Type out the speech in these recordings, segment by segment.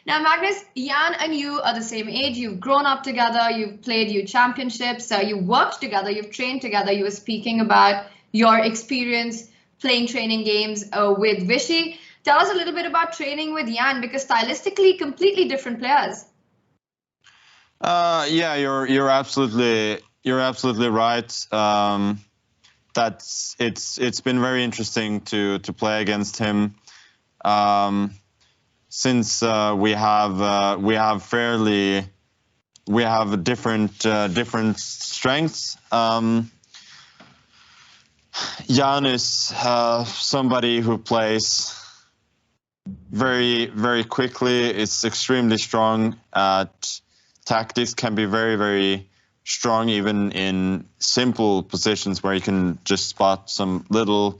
Now, Magnus, Jan and you are the same age. You've grown up together. You've played youth championships. You worked together. You've trained together. You were speaking about your experience playing training games with Vishy. Tell us a little bit about training with Jan, because stylistically, completely different players. Yeah, you're absolutely right. It's been very interesting to play against him. Since we have different strengths. Jan is somebody who plays very quickly. Is extremely strong at tactics. Can be very strong even in simple positions where you can just spot some little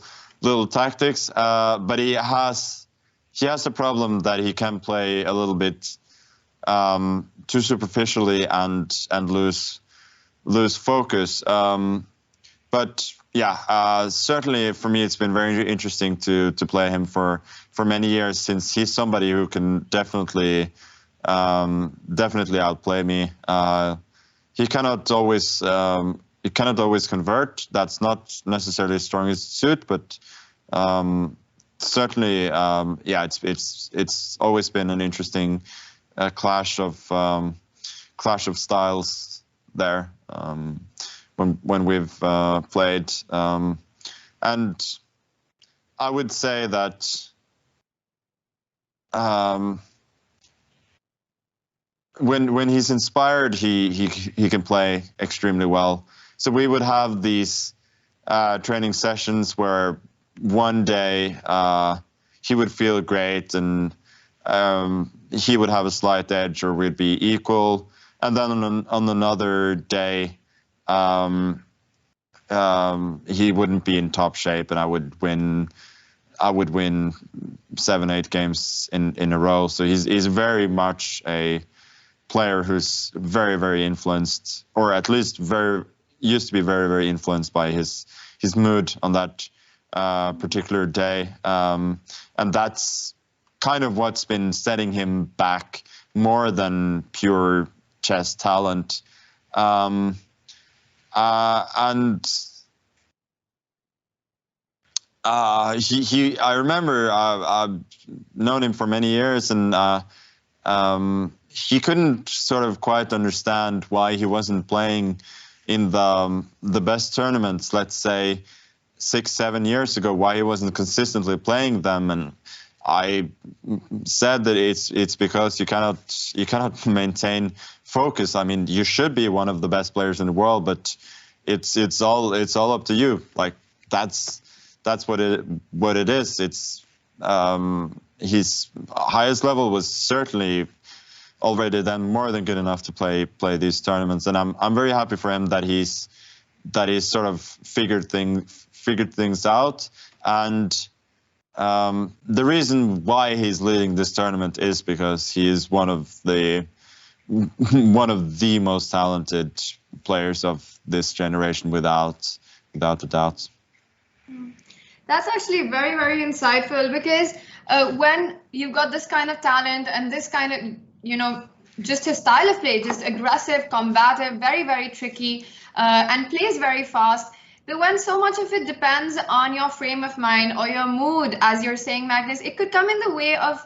tactics. But he has a problem that he can play a little bit too superficially and lose focus. But yeah, certainly for me, it's been very interesting to play him for many years, since he's somebody who can definitely outplay me. He cannot always convert. That's not necessarily his strongest suit, but certainly, yeah, it's always been an interesting clash of styles there when we've played, and I would say that when he's inspired, he can play extremely well. So we would have these training sessions where one day he would feel great and he would have a slight edge, or we'd be equal, and then on another day he wouldn't be in top shape, and I would win 7-8 games in a row. So he's very much a player who's very influenced, or at least used to be very influenced by his mood on that particular day, and that's kind of what's been setting him back more than pure chess talent. And I remember I've known him for many years, and he couldn't sort of quite understand why he wasn't playing in the best tournaments, let's say 6-7 years ago, why he wasn't consistently playing them. And I said that it's because you cannot maintain focus. I mean, you should be one of the best players in the world, but it's all up to you. Like that's what it is. It's his highest level was certainly already then more than good enough to play these tournaments, and I'm very happy for him that he's sort of figured things out. And the reason why he's leading this tournament is because he is one of the most talented players of this generation, without a doubt. That's actually very insightful, because when you've got this kind of talent and this kind of, just his style of play, just aggressive, combative, very tricky, and plays very fast. But when so much of it depends on your frame of mind or your mood, as you're saying, Magnus, it could come in the way of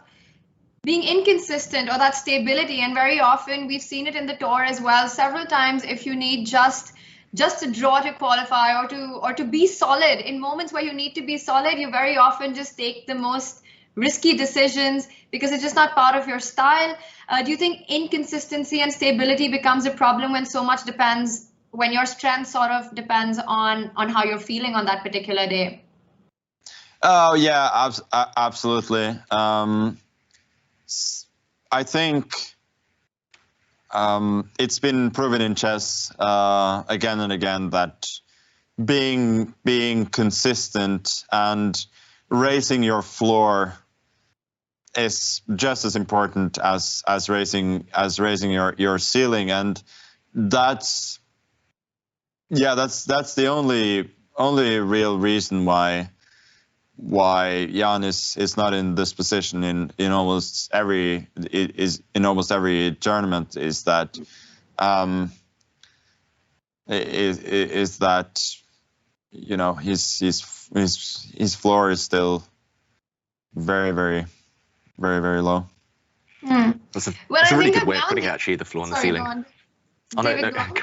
being inconsistent or that stability. And very often we've seen it in the tour as well. Several times, if you need just a draw to qualify or to be solid, in moments where you need to be solid, you very often just take the most risky decisions because it's just not part of your style. Do you think inconsistency and stability becomes a problem when so much depends, when your strength sort of depends on how you're feeling on that particular day? Oh yeah, absolutely. I think it's been proven in chess again and again that being consistent and raising your floor is just as important as raising your ceiling. And that's the only real reason why why Jan is not in this position in almost every tournament is that is that his floor is still very low. That's a Well, I really think good way of that putting it, Jan- actually, the floor and the Sorry, ceiling. go on. Oh, no, David, no. go on.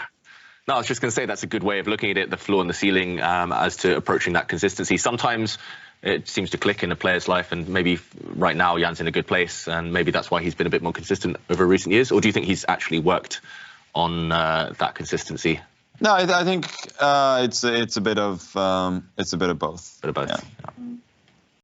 No, I was just going to say that's a good way of looking at it, the floor and the ceiling, as to approaching that consistency. Sometimes it seems to click in a player's life, and maybe right now Jan's in a good place, and maybe that's why he's been a bit more consistent over recent years. Or do you think he's actually worked on that consistency? No, I think it's a bit of both. Bit of both. Yeah. Yeah.